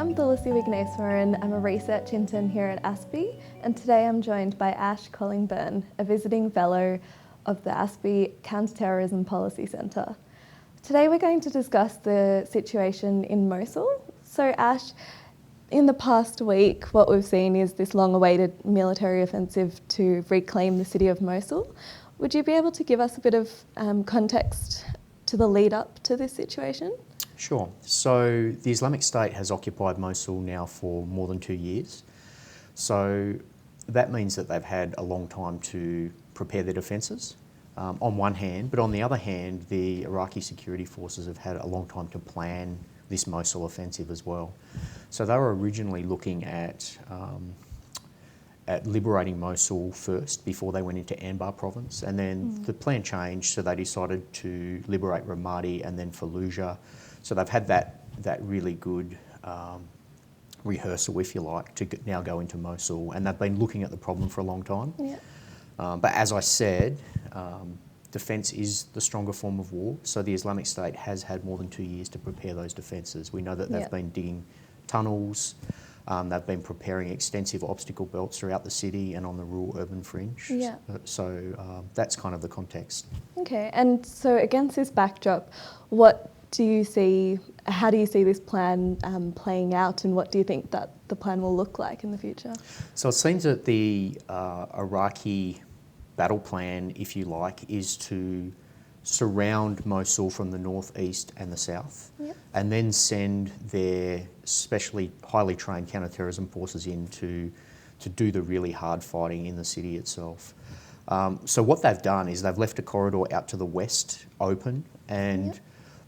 I'm Thulasi Wigneswaran. I'm a research intern here at ASPI, and today I'm joined by Ash Collingburn, a visiting fellow of the ASPI Counter-Terrorism Policy Centre. Today we're going to discuss the situation in Mosul. So Ash, in the past week, what we've seen is this long-awaited military offensive to reclaim the city of Mosul. Would you be able to give us a bit of context to the lead up to this situation? Sure. So the Islamic State has occupied Mosul now for more than 2 years. So that means that they've had a long time to prepare their defences, on one hand, but on the other hand, the Iraqi security forces have had a long time to plan this Mosul offensive as well. So they were originally looking at liberating Mosul first before they went into Anbar province, and then the plan changed, so they decided to liberate Ramadi and then Fallujah. So they've had that really good rehearsal, if you like, to now go into Mosul, and they've been looking at the problem for a long time. Yeah. But as I said, defence is the stronger form of war, so the Islamic State has had more than 2 years to prepare those defences. We know that they've been digging tunnels, they've been preparing extensive obstacle belts throughout the city and on the rural urban fringe. Yeah. So that's kind of the context. Okay, and so against this backdrop, what do you see, how do you see this plan playing out, and what do you think that the plan will look like in the future? So it seems that the Iraqi battle plan, if you like, is to surround Mosul from the northeast and the south, and then send their specially highly trained counter-terrorism forces in to do the really hard fighting in the city itself. So what they've done is they've left a corridor out to the west open, and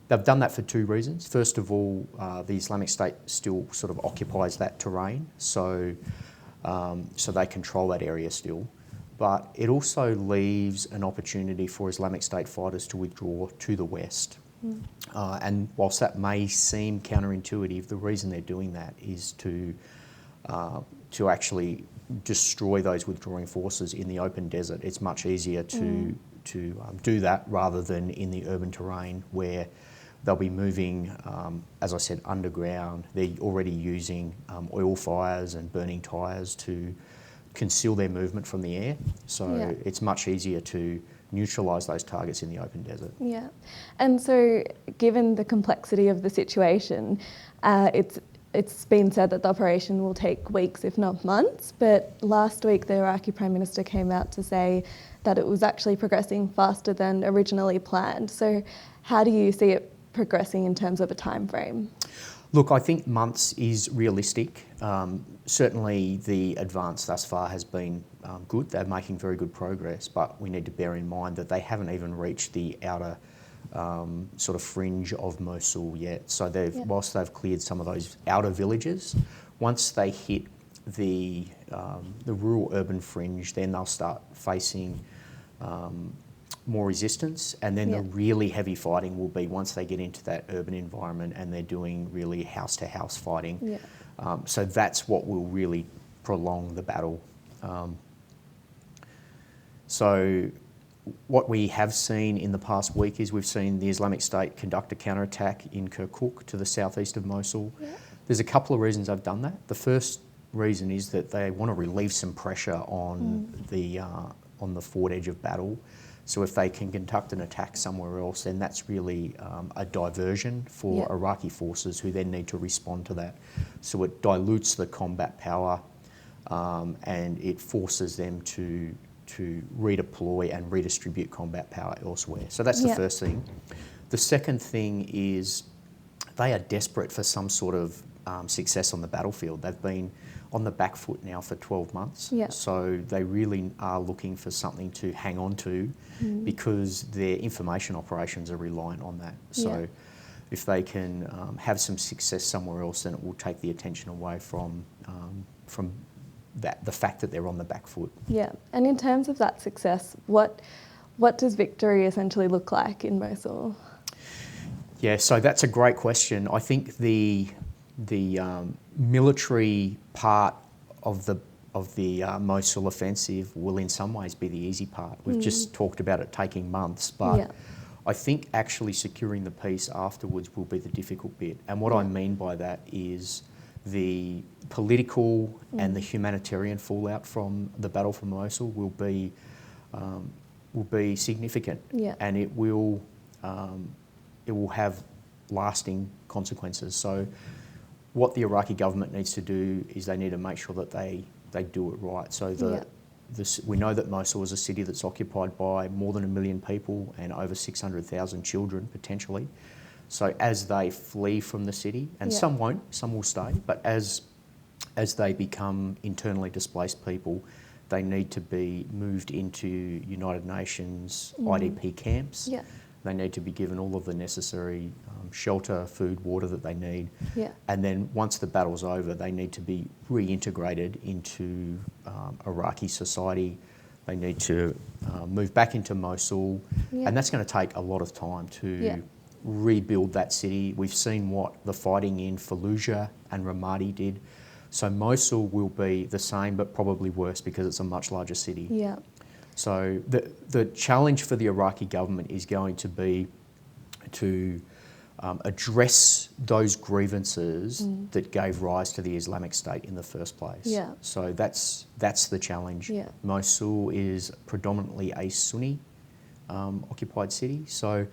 they've done that for two reasons. First of all, the Islamic State still sort of occupies that terrain, so they control that area still. But it also leaves an opportunity for Islamic State fighters to withdraw to the west. And whilst that may seem counterintuitive, the reason they're doing that is to actually destroy those withdrawing forces in the open desert. It's much easier to do that rather than in the urban terrain where they'll be moving, as I said, underground. They're already using oil fires and burning tyres to conceal their movement from the air. So it's much easier to neutralise those targets in the open desert. Yeah, and so given the complexity of the situation, it's been said that the operation will take weeks, if not months, but last week the Iraqi Prime Minister came out to say that it was actually progressing faster than originally planned. So how do you see it progressing in terms of a time frame? Look, I think months is realistic. Certainly the advance thus far has been good. They're making very good progress, but we need to bear in mind that they haven't even reached the outer sort of fringe of Mosul yet. So whilst they've cleared some of those outer villages, once they hit the rural urban fringe, then they'll start facing more resistance, and then the really heavy fighting will be once they get into that urban environment and they're doing really house-to-house fighting. So that's what will really prolong the battle. So what we have seen in the past week is we've seen the Islamic State conduct a counterattack in Kirkuk to the southeast of Mosul. There's a couple of reasons they've done that. The first reason is that they want to relieve some pressure on the forward edge of battle. So if they can conduct an attack somewhere else, then that's really a diversion for Iraqi forces who then need to respond to that. So it dilutes the combat power and it forces them to redeploy and redistribute combat power elsewhere. So that's the first thing. The second thing is they are desperate for some sort of success on the battlefield. They've been on the back foot now for 12 months. So they really are looking for something to hang on to because their information operations are reliant on that. So if they can have some success somewhere else, then it will take the attention away from the fact that they're on the back foot. Yeah, and in terms of that success, what does victory essentially look like in Mosul? Yeah, so that's a great question. I think the military part of the Mosul offensive will in some ways be the easy part. We've just talked about it taking months, but I think actually securing the peace afterwards will be the difficult bit. And what I mean by that is the political and the humanitarian fallout from the battle for Mosul will be significant, and it will have lasting consequences. So what the Iraqi government needs to do is they need to make sure that they do it right. So we know that Mosul is a city that's occupied by more than 1 million people and over 600,000 children potentially. So as they flee from the city, and some won't, some will stay, but as they become internally displaced people, they need to be moved into United Nations IDP camps. They need to be given all of the necessary shelter, food, water that they need. And then once the battle's over, they need to be reintegrated into Iraqi society. They need to move back into Mosul, and that's going to take a lot of time to rebuild that city. We've seen what the fighting in Fallujah and Ramadi did. So Mosul will be the same, but probably worse because it's a much larger city. So the challenge for the Iraqi government is going to be to address those grievances that gave rise to the Islamic State in the first place. So that's the challenge. Mosul is predominantly a Sunni occupied city. So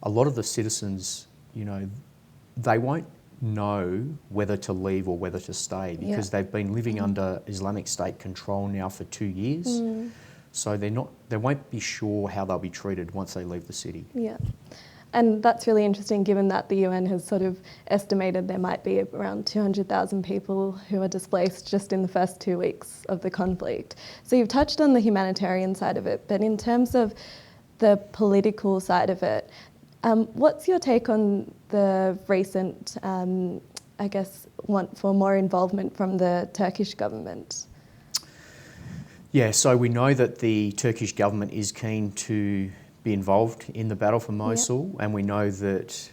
a lot of the citizens, they won't know whether to leave or whether to stay because they've been living under Islamic State control now for 2 years. So they won't be sure how they'll be treated once they leave the city. And that's really interesting given that the UN has sort of estimated there might be around 200,000 people who are displaced just in the first 2 weeks of the conflict. So you've touched on the humanitarian side of it, but in terms of the political side of it, what's your take on the recent, want for more involvement from the Turkish government? Yeah, so we know that the Turkish government is keen to be involved in the battle for Mosul, and we know that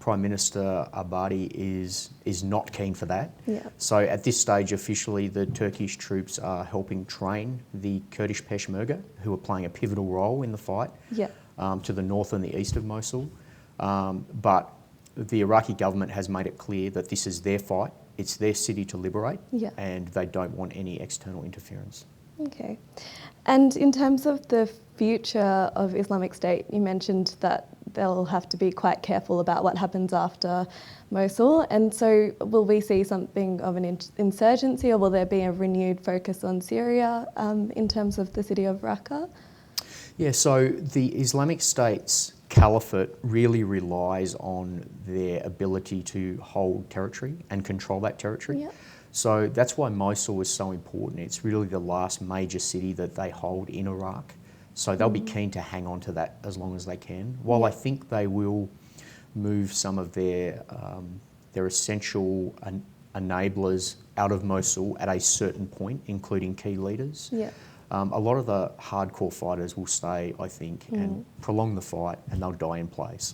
Prime Minister Abadi is not keen for that. So at this stage, officially, the Turkish troops are helping train the Kurdish Peshmerga, who are playing a pivotal role in the fight to the north and the east of Mosul. But the Iraqi government has made it clear that this is their fight, it's their city to liberate, and they don't want any external interference. Okay. And in terms of the future of Islamic State, you mentioned that they'll have to be quite careful about what happens after Mosul. And so will we see something of an insurgency, or will there be a renewed focus on Syria in terms of the city of Raqqa? Yeah, so the Islamic State's caliphate really relies on their ability to hold territory and control that territory. So that's why Mosul is so important. It's really the last major city that they hold in Iraq. So they'll be keen to hang on to that as long as they can. While I think they will move some of their essential enablers out of Mosul at a certain point, including key leaders. A lot of the hardcore fighters will stay, I think, and prolong the fight, and they'll die in place.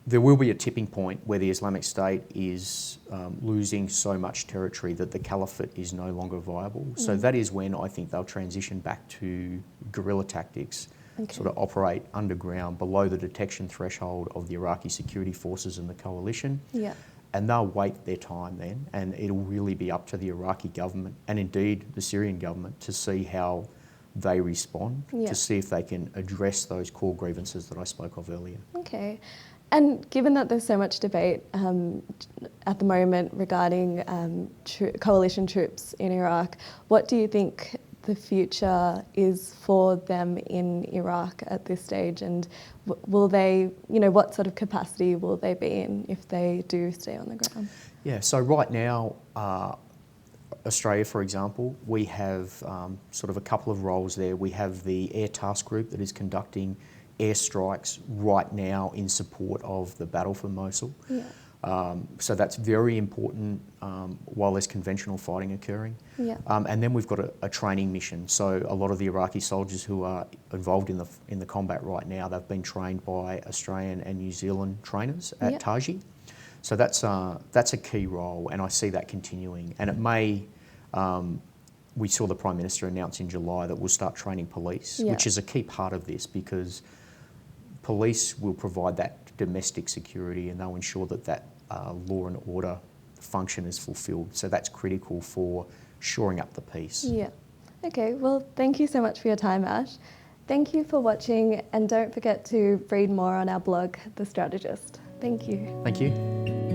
There will be a tipping point where the Islamic State is losing so much territory that the caliphate is no longer viable. So that is when I think they'll transition back to guerrilla tactics, sort of operate underground below the detection threshold of the Iraqi security forces and the coalition. And they'll wait their time then, and it'll really be up to the Iraqi government and indeed the Syrian government to see how they respond, to see if they can address those core grievances that I spoke of earlier. Okay. And given that there's so much debate at the moment regarding coalition troops in Iraq, what do you think the future is for them in Iraq at this stage, and will they, what sort of capacity will they be in if they do stay on the ground? Yeah, so right now, Australia, for example, we have sort of a couple of roles there. We have the Air Task Group that is conducting airstrikes right now in support of the battle for Mosul. So that's very important while there's conventional fighting occurring. And then we've got a training mission. So a lot of the Iraqi soldiers who are involved in the combat right now, they've been trained by Australian and New Zealand trainers at Taji. So that's a key role, and I see that continuing. And it may, we saw the Prime Minister announce in July that we'll start training police, which is a key part of this because police will provide that domestic security, and they'll ensure that law and order function is fulfilled. So that's critical for shoring up the peace. Yeah. Okay, well, thank you so much for your time, Ash. Thank you for watching, and don't forget to read more on our blog, The Strategist. Thank you. Thank you.